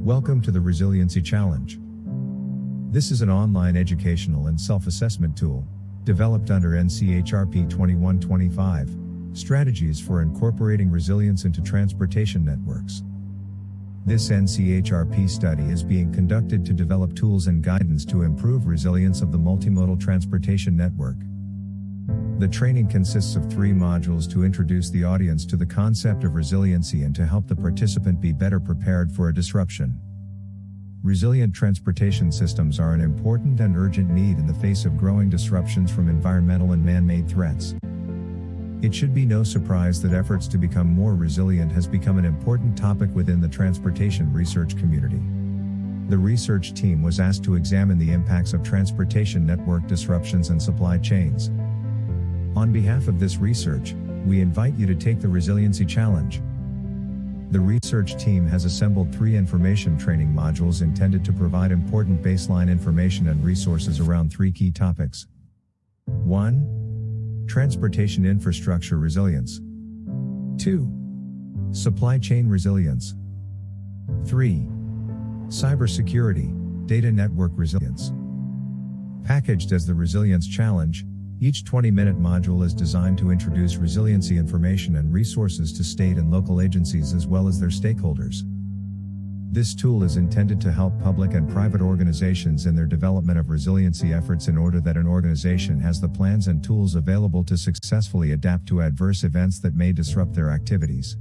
Welcome to the Resiliency Challenge. This is an online educational and self-assessment tool, developed under NCHRP 2125, Strategies for Incorporating Resilience into Transportation Networks. This NCHRP study is being conducted to develop tools and guidance to improve resilience of the multimodal transportation network. The training consists of 3 modules to introduce the audience to the concept of resiliency and to help the participant be better prepared for a disruption. Resilient transportation systems are an important and urgent need in the face of growing disruptions from environmental and man-made threats. It should be no surprise that efforts to become more resilient has become an important topic within the transportation research community. The research team was asked to examine the impacts of transportation network disruptions and supply chains. On behalf of this research, we invite you to take the Resiliency Challenge. The research team has assembled 3 information training modules intended to provide important baseline information and resources around 3 key topics. 1. Transportation infrastructure resilience. 2. Supply chain resilience. 3. Cybersecurity, data network resilience. Packaged as the Resilience Challenge, each 20-minute module is designed to introduce resiliency information and resources to state and local agencies as well as their stakeholders. This tool is intended to help public and private organizations in their development of resiliency efforts in order that an organization has the plans and tools available to successfully adapt to adverse events that may disrupt their activities.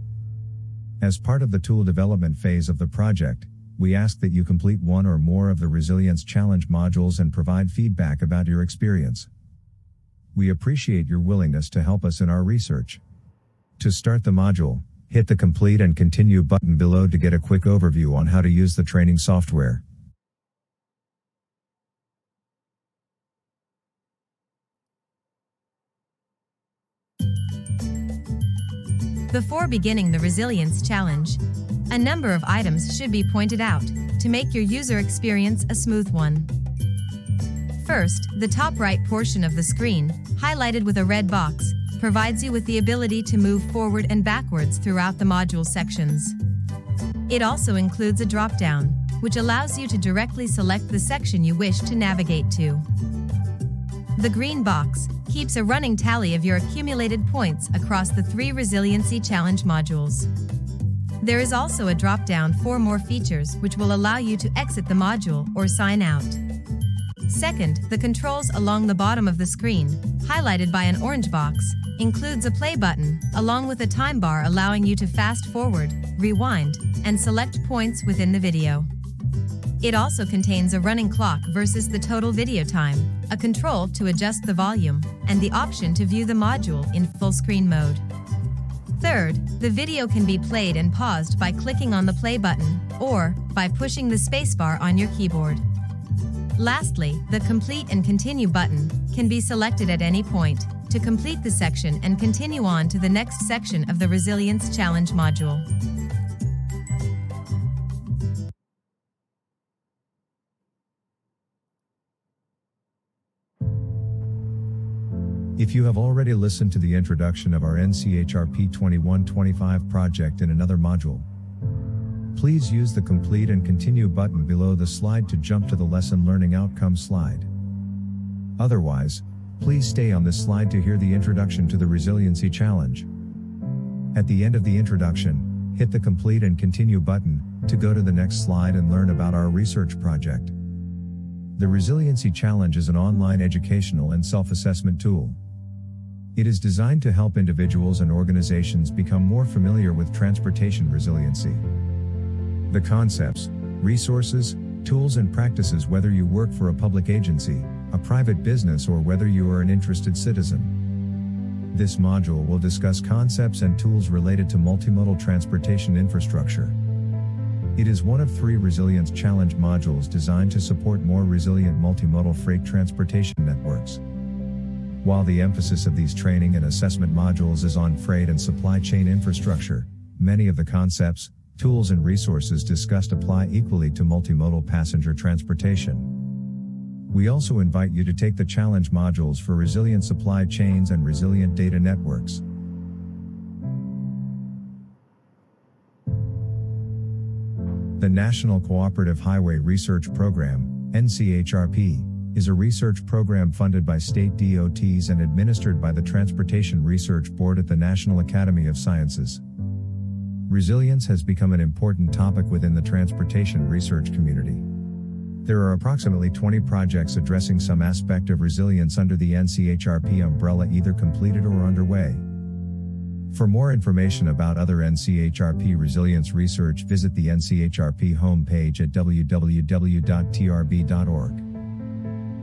As part of the tool development phase of the project, we ask that you complete 1 or more of the Resilience Challenge modules and provide feedback about your experience. We appreciate your willingness to help us in our research. To start the module, hit the Complete and Continue button below to get a quick overview on how to use the training software. Before beginning the Resilience Challenge, a number of items should be pointed out to make your user experience a smooth one. First, the top right portion of the screen, highlighted with a red box, provides you with the ability to move forward and backwards throughout the module sections. It also includes a drop-down, which allows you to directly select the section you wish to navigate to. The green box keeps a running tally of your accumulated points across the 3 Resiliency Challenge modules. There is also a drop-down for more features which will allow you to exit the module or sign out. Second, the controls along the bottom of the screen, highlighted by an orange box, includes a play button, along with a time bar allowing you to fast forward, rewind, and select points within the video. It also contains a running clock versus the total video time, a control to adjust the volume, and the option to view the module in full screen mode. Third, the video can be played and paused by clicking on the play button, or by pushing the spacebar on your keyboard. Lastly, the Complete and Continue button can be selected at any point to complete the section and continue on to the next section of the Resilience Challenge module. If you have already listened to the introduction of our NCHRP 2125 project in another module, please use the Complete and Continue button below the slide to jump to the Lesson Learning Outcome slide. Otherwise, please stay on this slide to hear the introduction to the Resiliency Challenge. At the end of the introduction, hit the Complete and Continue button to go to the next slide and learn about our research project. The Resiliency Challenge is an online educational and self-assessment tool. It is designed to help individuals and organizations become more familiar with transportation resiliency. The concepts, resources, tools and practices, whether you work for a public agency, a private business, or whether you are an interested citizen. This module will discuss concepts and tools related to multimodal transportation infrastructure. It is one of 3 Resilience Challenge modules designed to support more resilient multimodal freight transportation networks. While the emphasis of these training and assessment modules is on freight and supply chain infrastructure, many of the concepts, tools and resources discussed apply equally to multimodal passenger transportation. We also invite you to take the challenge modules for resilient supply chains and resilient data networks. The National Cooperative Highway Research Program, NCHRP, is a research program funded by state DOTs and administered by the Transportation Research Board at the National Academy of Sciences. Resilience has become an important topic within the transportation research community. There are approximately 20 projects addressing some aspect of resilience under the NCHRP umbrella, either completed or underway. For more information about other NCHRP resilience research, visit the NCHRP homepage at www.trb.org.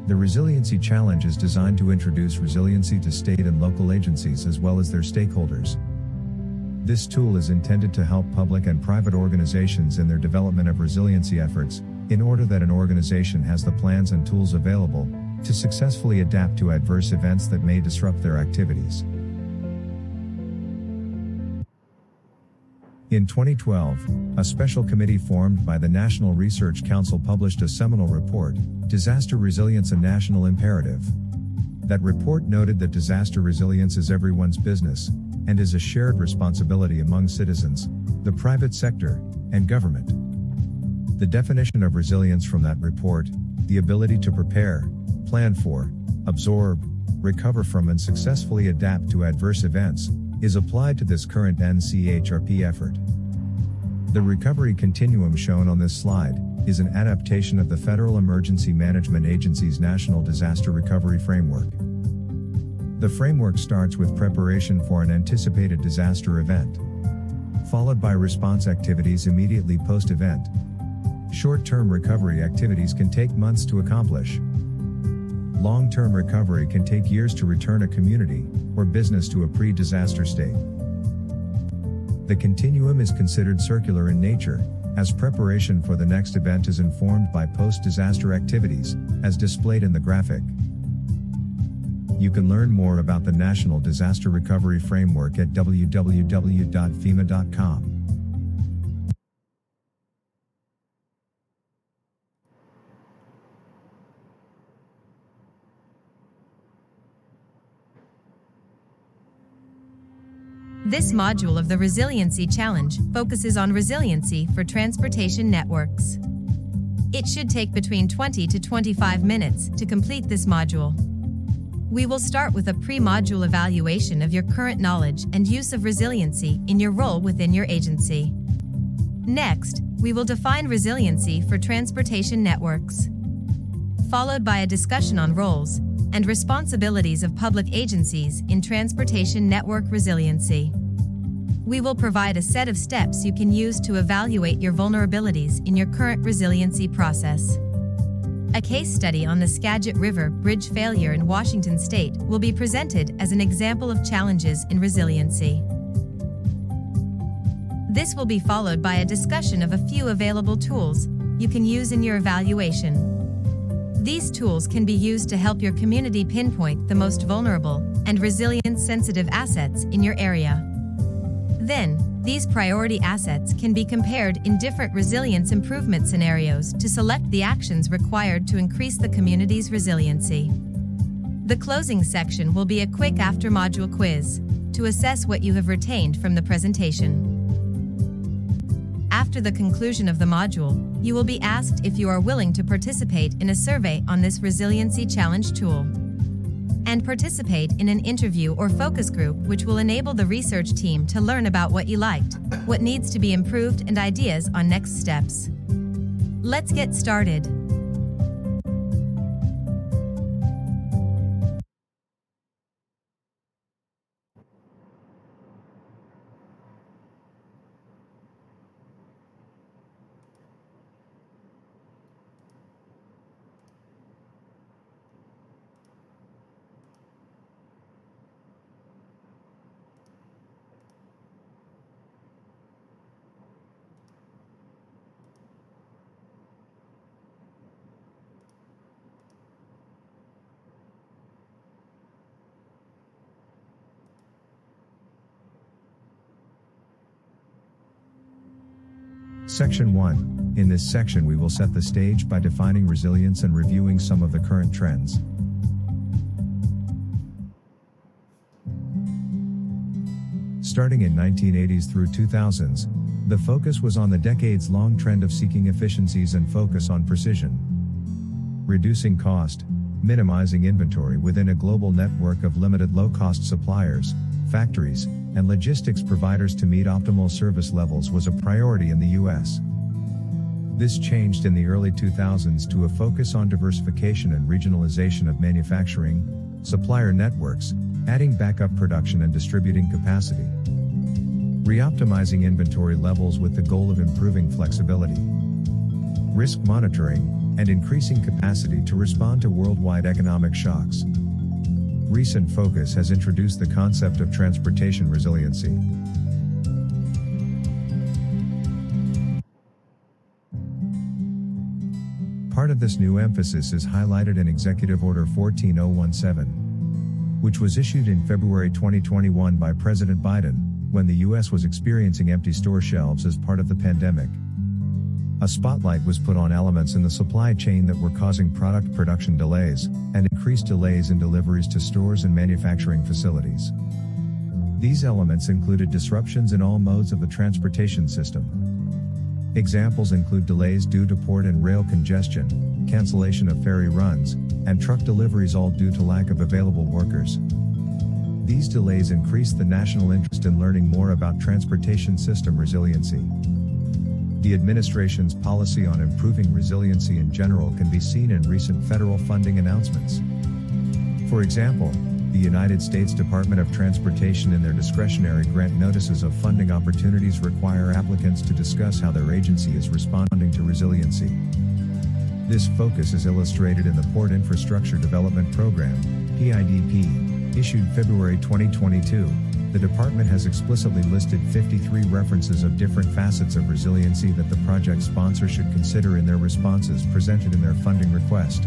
The Resiliency Challenge is designed to introduce resiliency to state and local agencies as well as their stakeholders. This tool is intended to help public and private organizations in their development of resiliency efforts, in order that an organization has the plans and tools available to successfully adapt to adverse events that may disrupt their activities. In 2012, a special committee formed by the National Research Council published a seminal report, Disaster Resilience: A National Imperative. That report noted that disaster resilience is everyone's business, and is a shared responsibility among citizens, the private sector, and government. The definition of resilience from that report, the ability to prepare, plan for, absorb, recover from and successfully adapt to adverse events, is applied to this current NCHRP effort. The recovery continuum shown on this slide is an adaptation of the Federal Emergency Management Agency's National Disaster Recovery Framework. The framework starts with preparation for an anticipated disaster event, followed by response activities immediately post-event. Short-term recovery activities can take months to accomplish. Long-term recovery can take years to return a community or business to a pre-disaster state. The continuum is considered circular in nature, as preparation for the next event is informed by post-disaster activities, as displayed in the graphic. You can learn more about the National Disaster Recovery Framework at www.fema.com. This module of the Resiliency Challenge focuses on resiliency for transportation networks. It should take between 20 to 25 minutes to complete this module. We will start with a pre-module evaluation of your current knowledge and use of resiliency in your role within your agency. Next, we will define resiliency for transportation networks, followed by a discussion on roles and responsibilities of public agencies in transportation network resiliency. We will provide a set of steps you can use to evaluate your vulnerabilities in your current resiliency process. A case study on the Skagit River Bridge failure in Washington State will be presented as an example of challenges in resiliency. This will be followed by a discussion of a few available tools you can use in your evaluation. These tools can be used to help your community pinpoint the most vulnerable and resilience-sensitive assets in your area. Then, these priority assets can be compared in different resilience improvement scenarios to select the actions required to increase the community's resiliency. The closing section will be a quick after-module quiz to assess what you have retained from the presentation. After the conclusion of the module, you will be asked if you are willing to participate in a survey on this Resiliency Challenge tool, and participate in an interview or focus group, which will enable the research team to learn about what you liked, what needs to be improved, and ideas on next steps. Let's get started. Section 1. In this section we will set the stage by defining resilience and reviewing some of the current trends. Starting in 1980s through 2000s, The focus was on the decades-long trend of seeking efficiencies and focus on precision. Reducing cost, minimizing inventory within a global network of limited low-cost suppliers, factories, and logistics providers to meet optimal service levels was a priority in the US. This changed in the early 2000s to a focus on diversification and regionalization of manufacturing, supplier networks, adding backup production and distributing capacity. Reoptimizing inventory levels with the goal of improving flexibility, risk monitoring, and increasing capacity to respond to worldwide economic shocks. Recent focus has introduced the concept of transportation resiliency. Part of this new emphasis is highlighted in Executive Order 14017, which was issued in February 2021 by President Biden, when the US was experiencing empty store shelves as part of the pandemic. A spotlight was put on elements in the supply chain that were causing product production delays, and increased delays in deliveries to stores and manufacturing facilities. These elements included disruptions in all modes of the transportation system. Examples include delays due to port and rail congestion, cancellation of ferry runs, and truck deliveries, all due to lack of available workers. These delays increased the national interest in learning more about transportation system resiliency. The administration's policy on improving resiliency in general can be seen in recent federal funding announcements. For example, the United States Department of Transportation in their discretionary grant notices of funding opportunities require applicants to discuss how their agency is responding to resiliency. This focus is illustrated in the Port Infrastructure Development Program, PIDP, issued February 2022. The department has explicitly listed 53 references of different facets of resiliency that the project sponsor should consider in their responses presented in their funding request.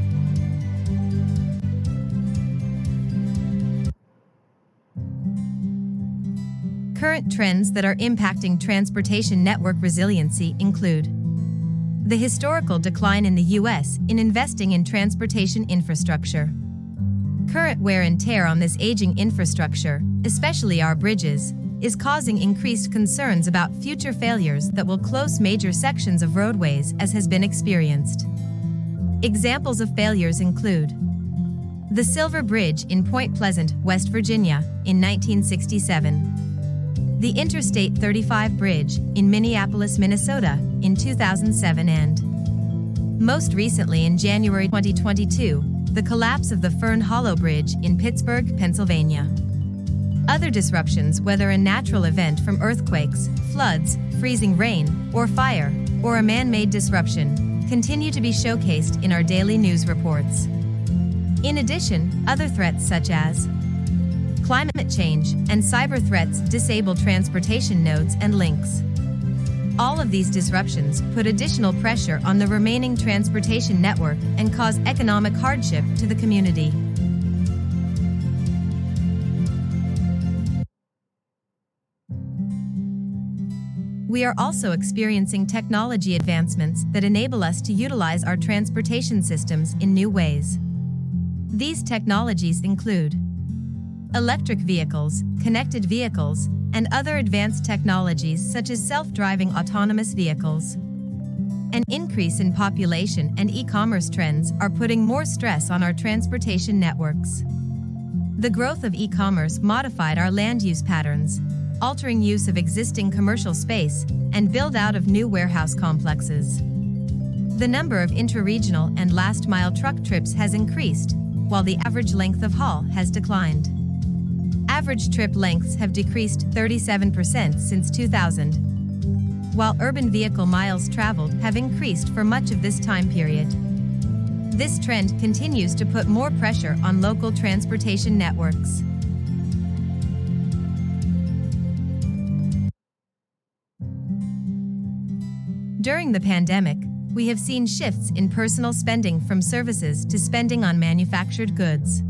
Current trends that are impacting transportation network resiliency include the historical decline in the U.S. in investing in transportation infrastructure. Current wear and tear on this aging infrastructure, especially our bridges, is causing increased concerns about future failures that will close major sections of roadways, as has been experienced. Examples of failures include the Silver Bridge in Point Pleasant, West Virginia, in 1967, the Interstate 35 Bridge in Minneapolis, Minnesota, in 2007, and most recently in January 2022, the collapse of the Fern Hollow Bridge in Pittsburgh, Pennsylvania. Other disruptions, whether a natural event from earthquakes, floods, freezing rain, or fire, or a man-made disruption, continue to be showcased in our daily news reports. In addition, other threats such as climate change and cyber threats disable transportation nodes and links. All of these disruptions put additional pressure on the remaining transportation network and cause economic hardship to the community. We are also experiencing technology advancements that enable us to utilize our transportation systems in new ways. These technologies include electric vehicles, connected vehicles, and other advanced technologies such as self-driving autonomous vehicles. An increase in population and e-commerce trends are putting more stress on our transportation networks. The growth of e-commerce modified our land use patterns, altering use of existing commercial space and build-out of new warehouse complexes. The number of intra-regional and last-mile truck trips has increased, while the average length of haul has declined. Average trip lengths have decreased 37% since 2000, while urban vehicle miles traveled have increased for much of this time period. This trend continues to put more pressure on local transportation networks. During the pandemic, we have seen shifts in personal spending from services to spending on manufactured goods.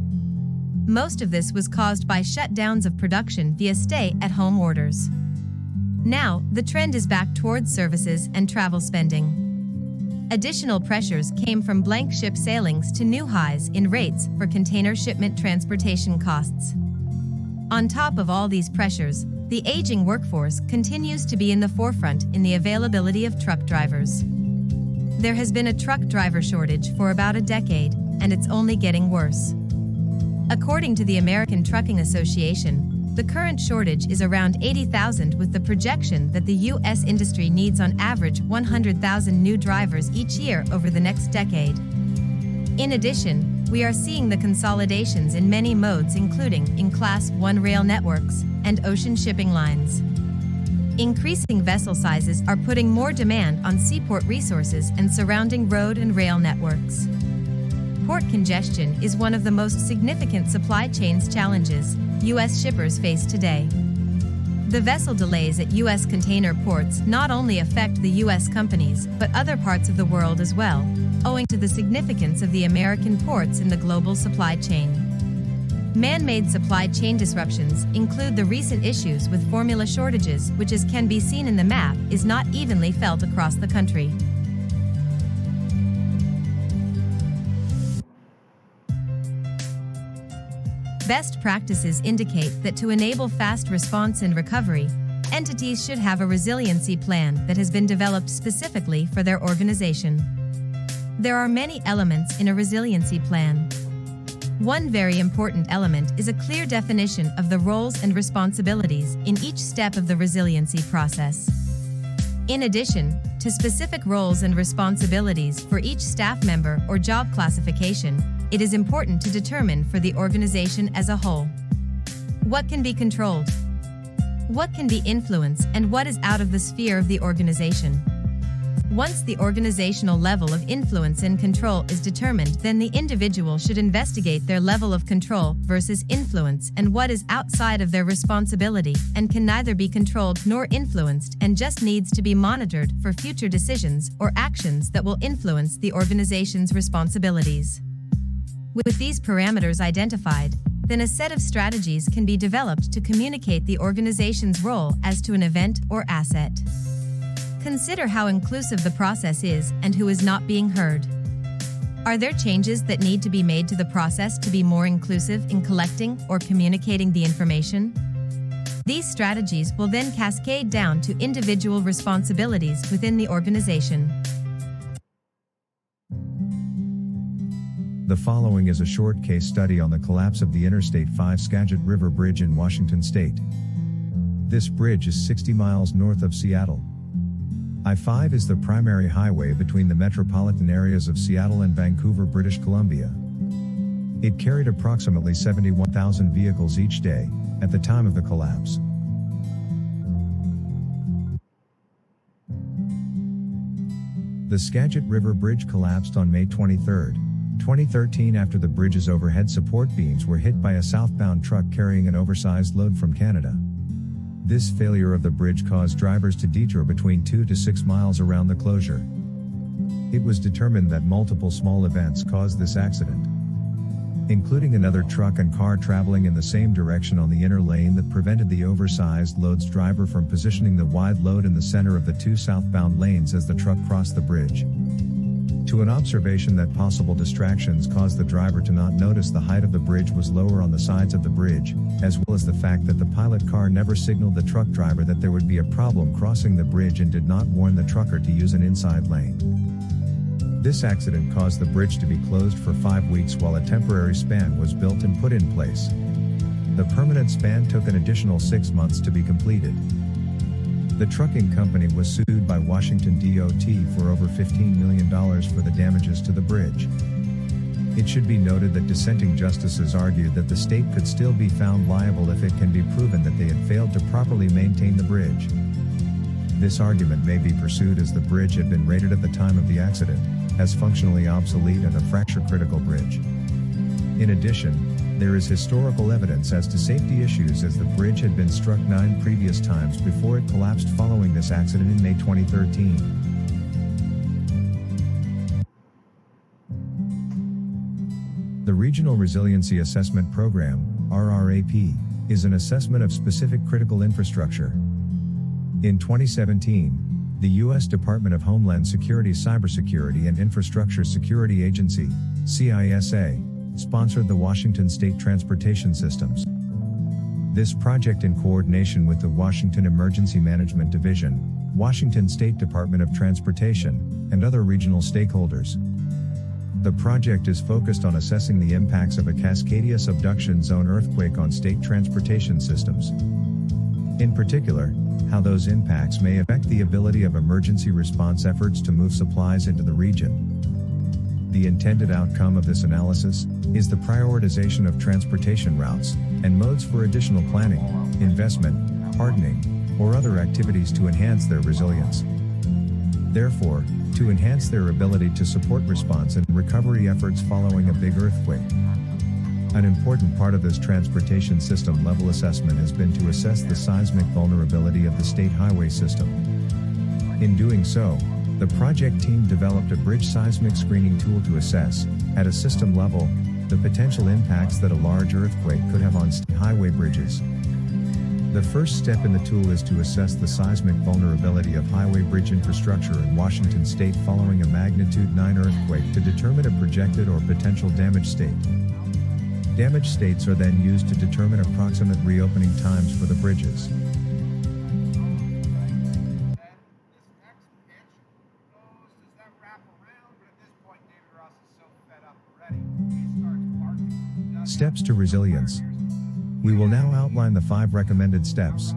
Most of this was caused by shutdowns of production via stay-at-home orders. Now, the trend is back towards services and travel spending. Additional pressures came from blank ship sailings to new highs in rates for container shipment transportation costs. On top of all these pressures, The aging workforce continues to be in the forefront in the availability of truck drivers. There has been a truck driver shortage for about a decade, and it's only getting worse. According to the American Trucking Association, the current shortage is around 80,000, with the projection that the U.S. industry needs on average 100,000 new drivers each year over the next decade. In addition, we are seeing the consolidations in many modes, including in Class 1 rail networks and ocean shipping lines. Increasing vessel sizes are putting more demand on seaport resources and surrounding road and rail networks. Port congestion is one of the most significant supply chains challenges U.S. shippers face today. The vessel delays at U.S. container ports not only affect the U.S. companies but other parts of the world as well, owing to the significance of the American ports in the global supply chain. Man-made supply chain disruptions include the recent issues with formula shortages, which, as can be seen in the map, is not evenly felt across the country. Best practices indicate that to enable fast response and recovery, entities should have a resiliency plan that has been developed specifically for their organization. There are many elements in a resiliency plan. One very important element is a clear definition of the roles and responsibilities in each step of the resiliency process. In addition to specific roles and responsibilities for each staff member or job classification, it is important to determine for the organization as a whole. What can be controlled? What can be influenced, and what is out of the sphere of the organization? Once the organizational level of influence and control is determined, then the individual should investigate their level of control versus influence and what is outside of their responsibility and can neither be controlled nor influenced and just needs to be monitored for future decisions or actions that will influence the organization's responsibilities. With these parameters identified, then a set of strategies can be developed to communicate the organization's role as to an event or asset. Consider how inclusive the process is and who is not being heard. Are there changes that need to be made to the process to be more inclusive in collecting or communicating the information? These strategies will then cascade down to individual responsibilities within the organization. The following is a short case study on the collapse of the Interstate 5 Skagit River Bridge in Washington State. This bridge is 60 miles north of Seattle. I-5 is the primary highway between the metropolitan areas of Seattle and Vancouver, British Columbia. It carried approximately 71,000 vehicles each day at the time of the collapse. The Skagit River Bridge collapsed on May 23, 2013 after the bridge's overhead support beams were hit by a southbound truck carrying an oversized load from Canada. This failure of the bridge caused drivers to detour between 2 to 6 miles around the closure. It was determined that multiple small events caused this accident, including another truck and car traveling in the same direction on the inner lane that prevented the oversized load's driver from positioning the wide load in the center of the two southbound lanes as the truck crossed the bridge. To an observation that possible distractions caused the driver to not notice the height of the bridge was lower on the sides of the bridge, as well as the fact that the pilot car never signaled the truck driver that there would be a problem crossing the bridge and did not warn the trucker to use an inside lane. This accident caused the bridge to be closed for 5 weeks while a temporary span was built and put in place. The permanent span took an additional 6 months to be completed. The trucking company was sued by Washington DOT for over $15 million for the damages to the bridge. It should be noted that dissenting justices argued that the state could still be found liable if it can be proven that they had failed to properly maintain the bridge. This argument may be pursued as the bridge had been rated at the time of the accident as functionally obsolete and a fracture-critical bridge. In addition, there is historical evidence as to safety issues as the bridge had been struck 9 previous times before it collapsed following this accident in May 2013. The Regional Resiliency Assessment Program, RRAP, is an assessment of specific critical infrastructure. In 2017, the U.S. Department of Homeland Security's Cybersecurity and Infrastructure Security Agency, CISA, sponsored the Washington State Transportation Systems This project in coordination with the Washington Emergency Management Division, Washington State Department of Transportation, and other regional stakeholders. The project is focused on assessing the impacts of a Cascadia subduction zone earthquake on state transportation systems. In particular, how those impacts may affect the ability of emergency response efforts to move supplies into the region. The intended outcome of this analysis is the prioritization of transportation routes and modes for additional planning, investment, hardening, or other activities to enhance their resilience. Therefore, to enhance their ability to support response and recovery efforts following a big earthquake. An important part of this transportation system level assessment has been to assess the seismic vulnerability of the state highway system. In doing so, the project team developed a bridge seismic screening tool to assess, at a system level, the potential impacts that a large earthquake could have on state highway bridges. The first step in the tool is to assess the seismic vulnerability of highway bridge infrastructure in Washington state following a magnitude 9 earthquake to determine a projected or potential damage state. Damage states are then used to determine approximate reopening times for the bridges. Steps to resilience. We will now outline the 5 recommended steps.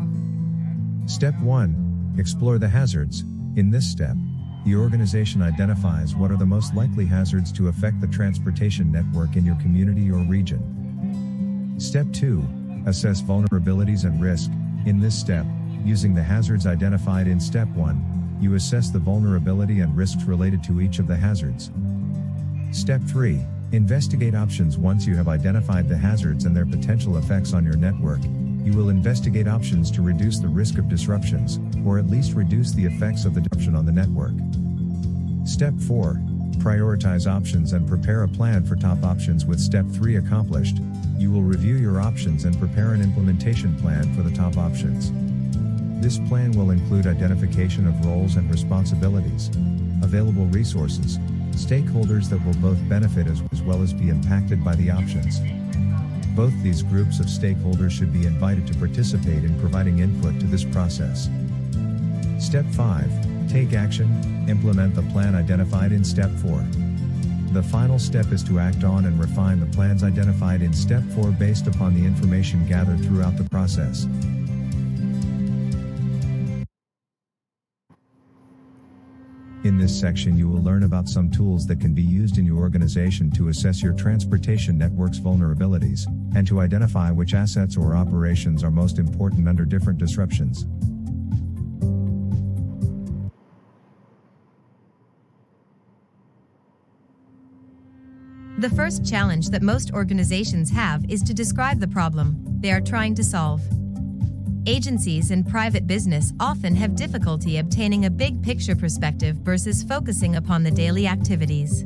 Step 1. Explore the hazards. In this step, the organization identifies what are the most likely hazards to affect the transportation network in your community or region. Step 2. Assess vulnerabilities and risk. In this step, using the hazards identified in Step 1, you assess the vulnerability and risks related to each of the hazards. Step 3. Investigate options. Once you have identified the hazards and their potential effects on your network, you will investigate options to reduce the risk of disruptions, or at least reduce the effects of the disruption on the network. Step 4. Prioritize options and prepare a plan for top options. With Step 3 accomplished, you will review your options and prepare an implementation plan for the top options. This plan will include identification of roles and responsibilities, available resources, stakeholders that will both benefit as well as be impacted by the options. Both these groups of stakeholders should be invited to participate in providing input to this process. Step 5. Take action. Implement the plan identified in Step 4. The final step is to act on and refine the plans identified in Step 4 based upon the information gathered throughout the process. In this section you will learn about some tools that can be used in your organization to assess your transportation network's vulnerabilities, and to identify which assets or operations are most important under different disruptions. The first challenge that most organizations have is to describe the problem they are trying to solve. Agencies and private business often have difficulty obtaining a big picture perspective versus focusing upon the daily activities.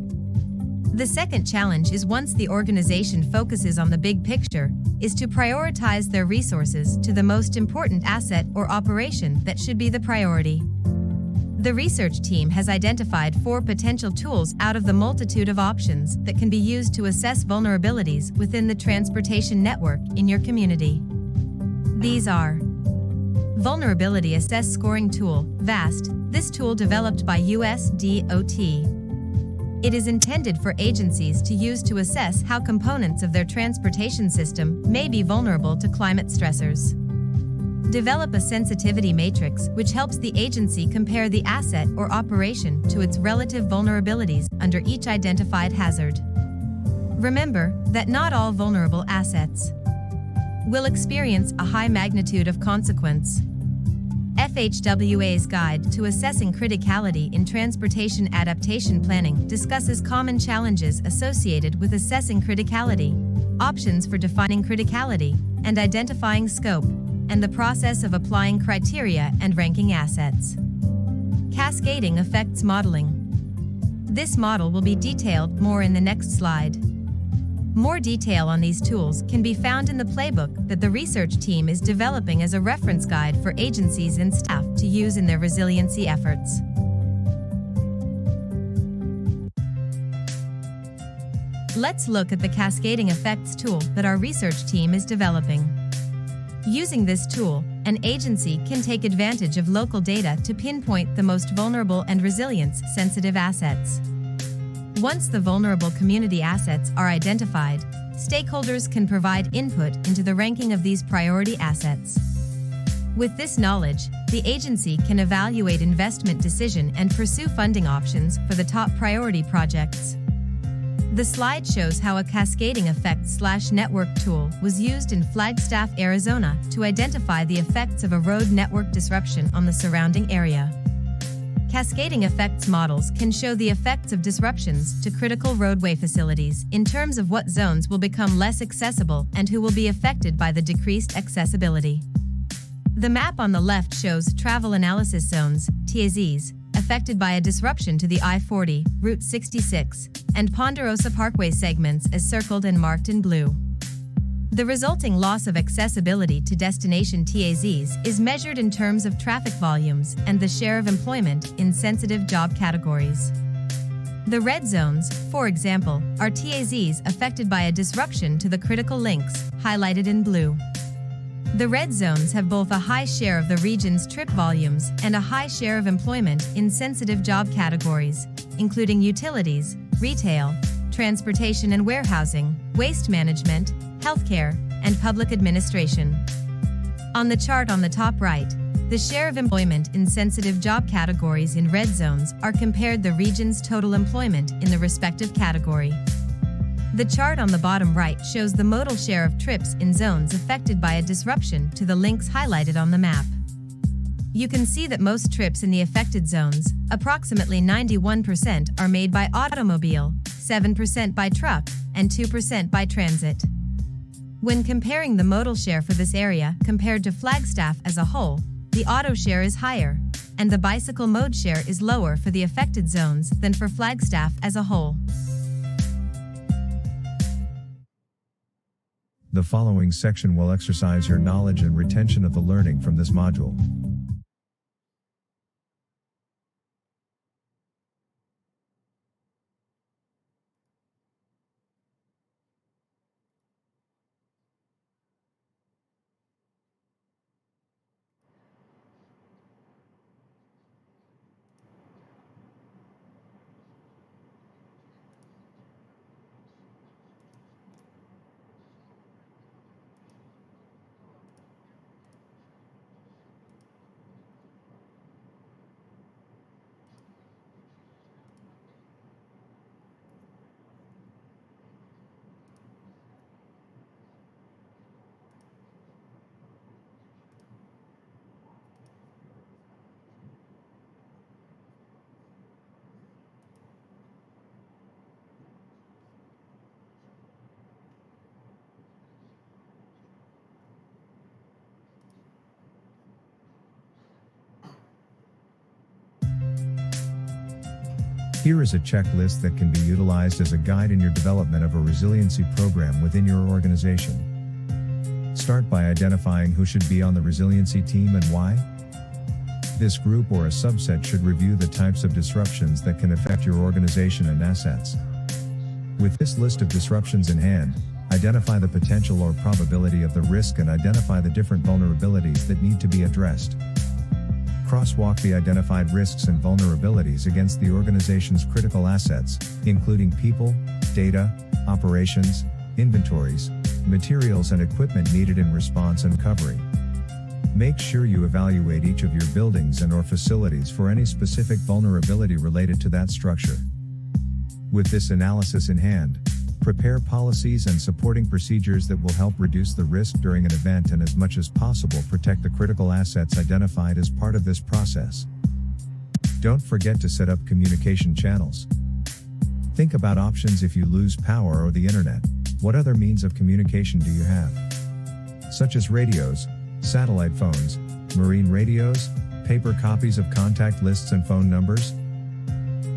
The second challenge is, once the organization focuses on the big picture, is to prioritize their resources to the most important asset or operation that should be the priority. The research team has identified 4 potential tools out of the multitude of options that can be used to assess vulnerabilities within the transportation network in your community. These are: Vulnerability Assess Scoring Tool, VAST. This tool developed by US DOT. It is intended for agencies to use to assess how components of their transportation system may be vulnerable to climate stressors. Develop a sensitivity matrix which helps the agency compare the asset or operation to its relative vulnerabilities under each identified hazard. Remember that not all vulnerable assets will experience a high magnitude of consequence. FHWA's Guide to Assessing Criticality in Transportation Adaptation Planning discusses common challenges associated with assessing criticality, options for defining criticality, and identifying scope, and the process of applying criteria and ranking assets. Cascading Effects Modeling. This model will be detailed more in the next slide. More detail on these tools can be found in the playbook that the research team is developing as a reference guide for agencies and staff to use in their resiliency efforts. Let's look at the Cascading Effects tool that our research team is developing. Using this tool, an agency can take advantage of local data to pinpoint the most vulnerable and resilience-sensitive assets. Once the vulnerable community assets are identified, stakeholders can provide input into the ranking of these priority assets. With this knowledge, the agency can evaluate investment decision and pursue funding options for the top priority projects. The slide shows how a Cascading Effects/network tool was used in Flagstaff, Arizona, to identify the effects of a road network disruption on the surrounding area. Cascading Effects models can show the effects of disruptions to critical roadway facilities in terms of what zones will become less accessible and who will be affected by the decreased accessibility. The map on the left shows travel analysis zones, TAZs, affected by a disruption to the I-40, Route 66, and Ponderosa Parkway segments as circled and marked in blue. The resulting loss of accessibility to destination TAZs is measured in terms of traffic volumes and the share of employment in sensitive job categories. The red zones, for example, are TAZs affected by a disruption to the critical links, highlighted in blue. The red zones have both a high share of the region's trip volumes and a high share of employment in sensitive job categories, including utilities, retail, transportation and warehousing, waste management, healthcare, and public administration. On the chart on the top right, the share of employment in sensitive job categories in red zones are compared the region's total employment in the respective category. The chart on the bottom right shows the modal share of trips in zones affected by a disruption to the links highlighted on the map. You can see that most trips in the affected zones, approximately 91%, are made by automobile, 7% by truck, and 2% by transit. When comparing the modal share for this area compared to Flagstaff as a whole, the auto share is higher, and the bicycle mode share is lower for the affected zones than for Flagstaff as a whole. The following section will exercise your knowledge and retention of the learning from this module. Here is a checklist that can be utilized as a guide in your development of a resiliency program within your organization. Start by identifying who should be on the resiliency team and why. This group or a subset should review the types of disruptions that can affect your organization and assets. With this list of disruptions in hand, identify the potential or probability of the risk and identify the different vulnerabilities that need to be addressed. Crosswalk the identified risks and vulnerabilities against the organization's critical assets, including people, data, operations, inventories, materials and equipment needed in response and recovery. Make sure you evaluate each of your buildings and/or facilities for any specific vulnerability related to that structure. With this analysis in hand, prepare policies and supporting procedures that will help reduce the risk during an event and as much as possible protect the critical assets identified as part of this process. Don't forget to set up communication channels. Think about options if you lose power or the internet. What other means of communication do you have? Such as radios, satellite phones, marine radios, paper copies of contact lists and phone numbers?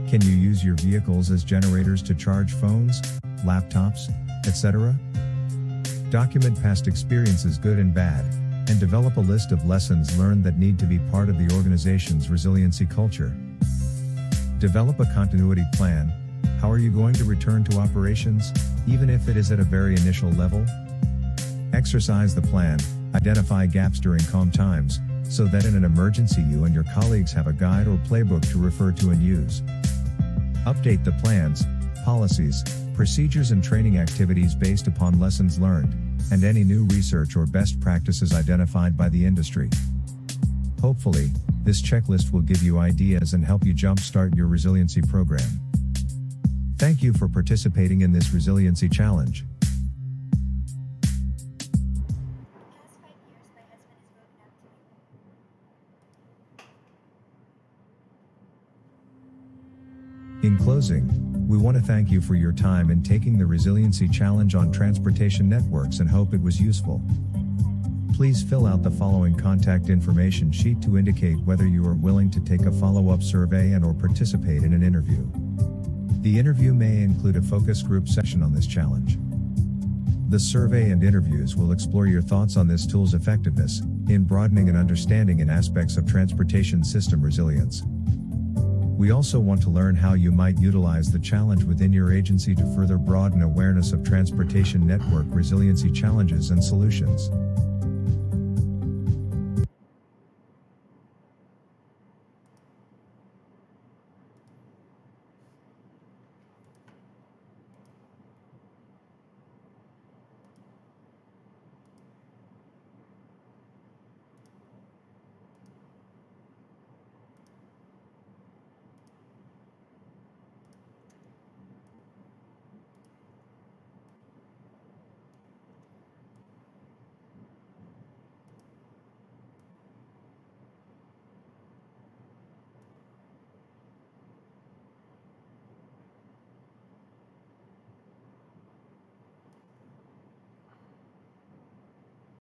Can you use your vehicles as generators to charge phones, laptops, etc.? Document past experiences, good and bad, and develop a list of lessons learned that need to be part of the organization's resiliency culture. Develop a continuity plan. How are you going to return to operations, even if it is at a very initial level? Exercise the plan. Identify gaps during calm times, so that in an emergency you and your colleagues have a guide or playbook to refer to and use. Update the plans, policies, procedures and training activities based upon lessons learned, and any new research or best practices identified by the industry. Hopefully, this checklist will give you ideas and help you jumpstart your resiliency program. Thank you for participating in this resiliency challenge. In closing, we want to thank you for your time in taking the Resiliency Challenge on transportation networks and hope it was useful. Please fill out the following contact information sheet to indicate whether you are willing to take a follow-up survey and/or participate in an interview. The interview may include a focus group session on this challenge. The survey and interviews will explore your thoughts on this tool's effectiveness in broadening and understanding in aspects of transportation system resilience. We also want to learn how you might utilize the challenge within your agency to further broaden awareness of transportation network resiliency challenges and solutions.